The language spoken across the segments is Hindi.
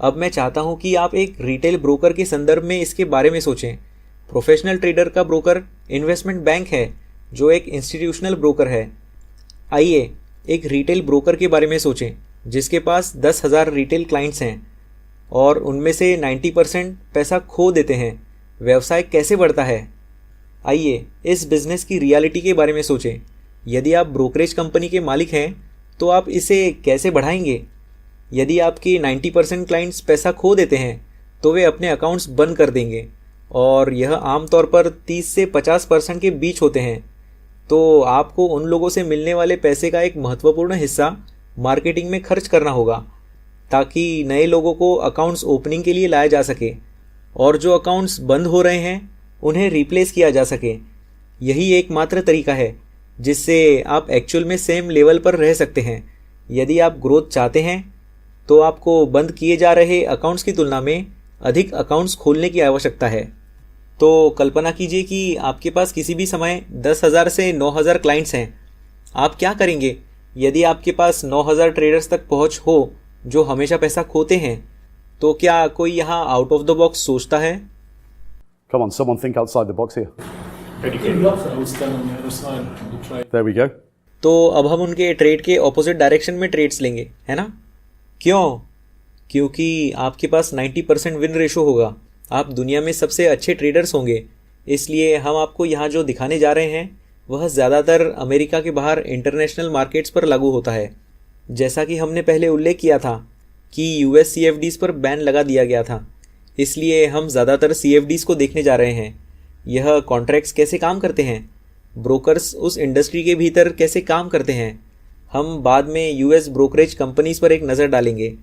अब मैं चाहता हूं कि आप एक रिटेल ब्रोकर के संदर्भ में इसके बारे में सोचें। प्रोफेशनल ट्रेडर का ब्रोकर इन्वेस्टमेंट बैंक है, जो एक इंस्टीट्यूशनल ब्रोकर है। आइए एक रिटेल ब्रोकर के बारे में सोचें जिसके पास 10,000 रिटेल क्लाइंट्स हैं और उनमें से 90% पैसा खो देते हैं। व्यवसाय कैसे बढ़ता है? आइए इस बिजनेस की रियलिटी के बारे में सोचें। यदि आप ब्रोकरेज कंपनी के मालिक हैं तो आप इसे कैसे बढ़ाएंगे? यदि आपके 90% क्लाइंट्स पैसा खो देते हैं तो वे अपने अकाउंट्स बंद कर देंगे और यह आमतौर पर 30 से 50% के बीच होते हैं। तो आपको उन लोगों से मिलने वाले पैसे का एक महत्वपूर्ण हिस्सा मार्केटिंग में खर्च करना होगा ताकि नए लोगों को अकाउंट्स ओपनिंग के लिए लाया जा सके और जो अकाउंट्स बंद हो रहे हैं उन्हें रिप्लेस किया जा सके। यही एकमात्र तरीका है जिससे आप एक्चुअल में सेम लेवल पर रह सकते हैं। यदि आप ग्रोथ चाहते हैं तो आपको बंद किए जा रहे अकाउंट्स की तुलना में अधिक अकाउंट्स खोलने की आवश्यकता है। तो कल्पना कीजिए कि आपके पास किसी भी समय 10,000 से 9,000 क्लाइंट्स हैं। आप क्या करेंगे यदि आपके पास 9,000 ट्रेडर्स तक पहुंच हो जो हमेशा पैसा खोते हैं? तो क्या कोई यहाँ आउट ऑफ द बॉक्स सोचता है? Come on, someone think outside the box here. There we go. तो अब हम उनके ट्रेड के ऑपोजिट डायरेक्शन में ट्रेड्स लेंगे, है ना? क्यों? क्योंकि आपके पास 90% विन रेशो होगा। आप दुनिया में सबसे अच्छे ट्रेडर्स होंगे। इसलिए हम आपको यहाँ जो दिखाने जा रहे हैं वह ज़्यादातर अमेरिका के बाहर इंटरनेशनल मार्केट्स पर लागू होता है। जैसा कि हमने पहले उल्लेख किया था कि यूएस CFDs पर बैन लगा दिया गया था, इसलिए हम ज़्यादातर CFDs को देखने जा रहे हैं। यह कॉन्ट्रैक्ट्स कैसे काम करते हैं, ब्रोकर्स उस इंडस्ट्री के भीतर कैसे काम करते हैं। हम बाद में यूएस ब्रोकरेज कंपनीज पर एक नज़र डालेंगे।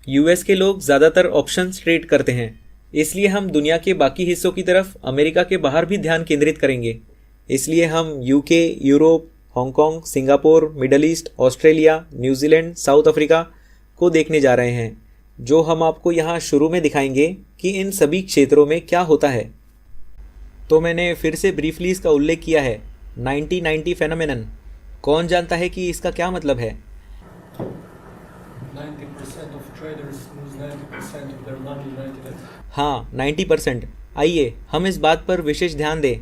यूएस के लोग ज़्यादातर ऑप्शंस ट्रेड करते हैं, इसलिए हम दुनिया के बाकी हिस्सों की तरफ अमेरिका के बाहर भी ध्यान केंद्रित करेंगे। इसलिए हम UK, Europe, Hong Kong, Singapore, middle east, Australia, New Zealand, south Africa को देखने जा रहे हैं, जो हम आपको यहाँ शुरू में दिखाएंगे कि इन सभी क्षेत्रों में क्या होता है। तो मैंने फिर से ब्रीफली इसका उल्लेख किया है, 90-90 फेनोमेनन। कौन जानता है कि इसका क्या मतलब है? 90% of traders lose 90% of their money 90 days. हाँ, 90%। आइए हम इस बात पर विशेष ध्यान दें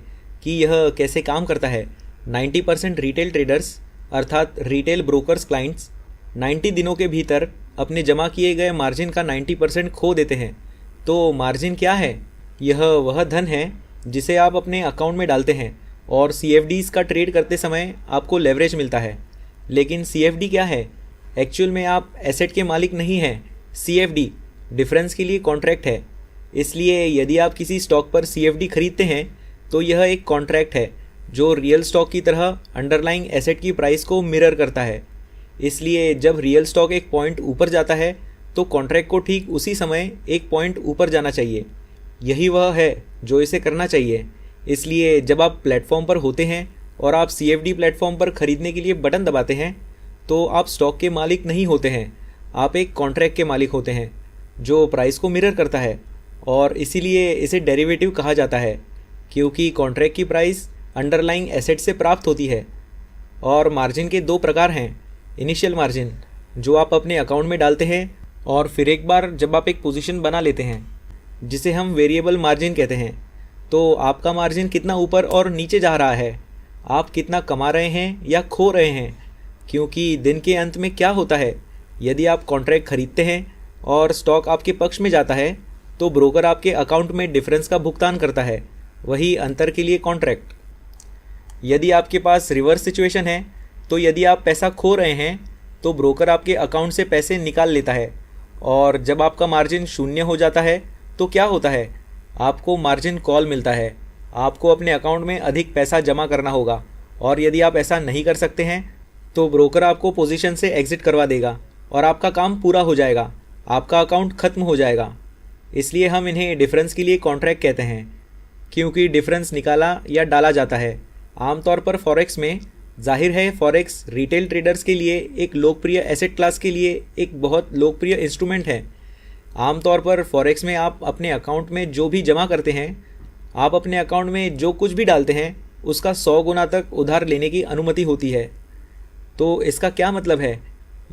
कि यह कैसे काम करता है। 90% रिटेल ट्रेडर्स अर्थात रिटेल ब्रोकर्स क्लाइंट्स 90 दिनों के भीतर अपने जमा किए गए मार्जिन का 90% खो देते हैं। तो मार्जिन क्या है? यह वह धन है जिसे आप अपने अकाउंट में डालते हैं और CFDs का ट्रेड करते समय आपको लेवरेज मिलता है। लेकिन CFD क्या है? एक्चुअल में आप एसेट के मालिक नहीं हैं। CFD डिफरेंस के लिए कॉन्ट्रैक्ट है। इसलिए यदि आप किसी स्टॉक पर CFD खरीदते हैं तो यह एक कॉन्ट्रैक्ट है जो रियल स्टॉक की तरह अंडरलाइंग एसेट की प्राइस को मिरर करता है। इसलिए जब रियल स्टॉक एक पॉइंट ऊपर जाता है तो कॉन्ट्रैक्ट को ठीक उसी समय एक पॉइंट ऊपर जाना चाहिए। यही वह है जो इसे करना चाहिए। इसलिए जब आप प्लेटफॉर्म पर होते हैं और आप CFD प्लेटफॉर्म पर खरीदने के लिए बटन दबाते हैं तो आप स्टॉक के मालिक नहीं होते हैं, आप एक कॉन्ट्रैक्ट के मालिक होते हैं जो प्राइस को मिरर करता है। और इसीलिए इसे डेरिवेटिव कहा जाता है, क्योंकि कॉन्ट्रैक्ट की प्राइस अंडरलाइंग एसेट से प्राप्त होती है। और मार्जिन के दो प्रकार हैं। इनिशियल मार्जिन जो आप अपने अकाउंट में डालते हैं और फिर एक बार जब आप एक पोजीशन बना लेते हैं जिसे हम वेरिएबल मार्जिन कहते हैं। तो आपका मार्जिन कितना ऊपर और नीचे जा रहा है, आप कितना कमा रहे हैं या खो रहे हैं। क्योंकि दिन के अंत में क्या होता है, यदि आप कॉन्ट्रैक्ट खरीदते हैं और स्टॉक आपके पक्ष में जाता है तो ब्रोकर आपके अकाउंट में डिफरेंस का भुगतान करता है, वही अंतर के लिए कॉन्ट्रैक्ट। यदि आपके पास रिवर्स सिचुएशन है तो यदि आप पैसा खो रहे हैं तो ब्रोकर आपके अकाउंट से पैसे निकाल लेता है और जब आपका मार्जिन शून्य हो जाता है तो क्या होता है, आपको मार्जिन कॉल मिलता है। आपको अपने अकाउंट में अधिक पैसा जमा करना होगा और यदि आप ऐसा नहीं कर सकते हैं तो ब्रोकर आपको पोजीशन से एग्जिट करवा देगा और आपका काम पूरा हो जाएगा, आपका अकाउंट ख़त्म हो जाएगा। इसलिए हम इन्हें डिफरेंस के लिए कॉन्ट्रैक्ट कहते हैं, क्योंकि डिफरेंस निकाला या डाला जाता है। आमतौर पर फॉरेक्स में, जाहिर है फॉरेक्स रिटेल ट्रेडर्स के लिए एक लोकप्रिय एसेट क्लास के लिए एक बहुत लोकप्रिय इंस्ट्रूमेंट है। आमतौर पर फॉरेक्स में आप अपने अकाउंट में जो भी जमा करते हैं, आप अपने अकाउंट में जो कुछ भी डालते हैं उसका 100 गुना तक उधार लेने की अनुमति होती है। तो इसका क्या मतलब है?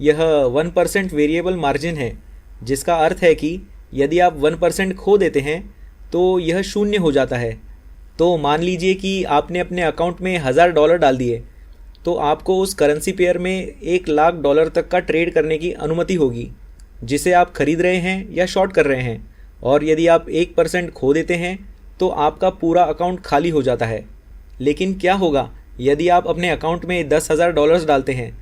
यह 1% वेरिएबल मार्जिन है जिसका अर्थ है कि यदि आप 1% खो देते हैं तो यह शून्य हो जाता है। तो मान लीजिए कि आपने अपने अकाउंट में $1000 डाल दिए, तो आपको उस करेंसी पेयर में $1,00,000 तक का ट्रेड करने की अनुमति होगी, जिसे आप खरीद रहे हैं या शॉर्ट कर रहे हैं। और यदि आप 1% खो देते हैं तो आपका पूरा अकाउंट खाली हो जाता है। लेकिन क्या होगा यदि आप अपने अकाउंट में $10,000 डालते हैं?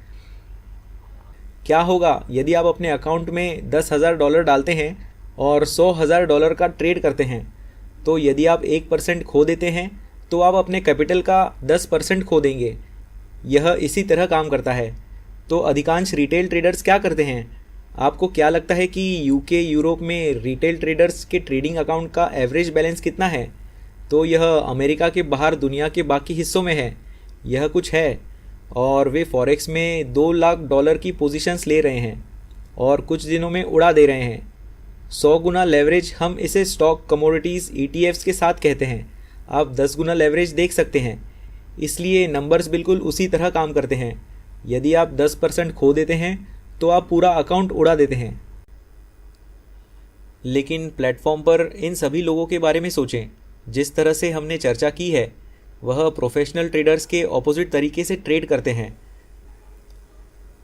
क्या होगा यदि आप अपने अकाउंट में $10,000 डालते हैं और $100,000 का ट्रेड करते हैं? तो यदि आप 1% खो देते हैं तो आप अपने कैपिटल का 10% खो देंगे। यह इसी तरह काम करता है। तो अधिकांश रिटेल ट्रेडर्स क्या करते हैं? आपको क्या लगता है कि यूके यूरोप में रिटेल ट्रेडर्स के ट्रेडिंग अकाउंट का एवरेज बैलेंस कितना है? तो यह अमेरिका के बाहर दुनिया के बाकी हिस्सों में है। यह कुछ है, और वे फॉरेक्स में $2,00,000 की पोजीशंस ले रहे हैं और कुछ दिनों में उड़ा दे रहे हैं। 100 गुना लेवरेज, हम इसे स्टॉक, कमोडिटीज़, ETFs के साथ कहते हैं। आप 10 गुना लेवरेज देख सकते हैं। इसलिए नंबर्स बिल्कुल उसी तरह काम करते हैं। यदि आप 10% खो देते हैं तो आप पूरा अकाउंट उड़ा देते हैं। लेकिन प्लेटफॉर्म पर इन सभी लोगों के बारे में सोचें। जिस तरह से हमने चर्चा की है, वह प्रोफेशनल ट्रेडर्स के ऑपोजिट तरीके से ट्रेड करते हैं।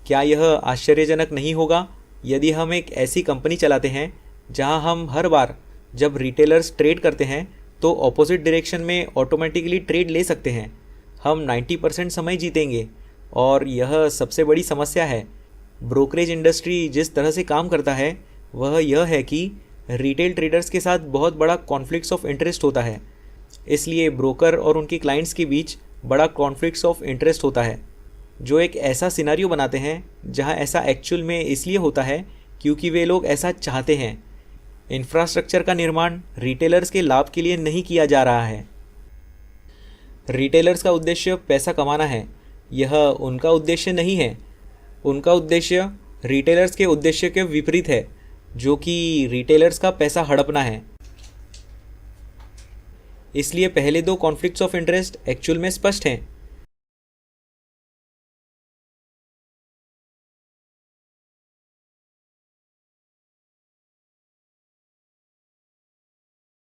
क्या यह आश्चर्यजनक नहीं होगा यदि हम एक ऐसी कंपनी चलाते हैं जहां हम हर बार जब रिटेलर्स ट्रेड करते हैं तो ऑपोजिट डायरेक्शन में ऑटोमेटिकली ट्रेड ले सकते हैं? हम 90% समय जीतेंगे। और यह सबसे बड़ी समस्या है। ब्रोकरेज इंडस्ट्री जिस तरह से काम करता है वह यह है कि रिटेल ट्रेडर्स के साथ बहुत बड़ा कॉन्फ्लिक्ट्स ऑफ इंटरेस्ट होता है। इसलिए ब्रोकर और उनके क्लाइंट्स के बीच बड़ा कॉन्फ्लिक्ट्स ऑफ इंटरेस्ट होता है, जो एक ऐसा सिनेरियो बनाते हैं जहां ऐसा एक्चुअल में इसलिए होता है क्योंकि वे लोग ऐसा चाहते हैं। इंफ्रास्ट्रक्चर का निर्माण रिटेलर्स के लाभ के लिए नहीं किया जा रहा है। रिटेलर्स का उद्देश्य पैसा कमाना है, यह उनका उद्देश्य नहीं है। उनका उद्देश्य रिटेलर्स के उद्देश्य के विपरीत है, जो कि रिटेलर्स का पैसा हड़पना है। इसलिए पहले दो कॉन्फ्लिक्ट्स ऑफ इंटरेस्ट एक्चुअल में स्पष्ट हैं।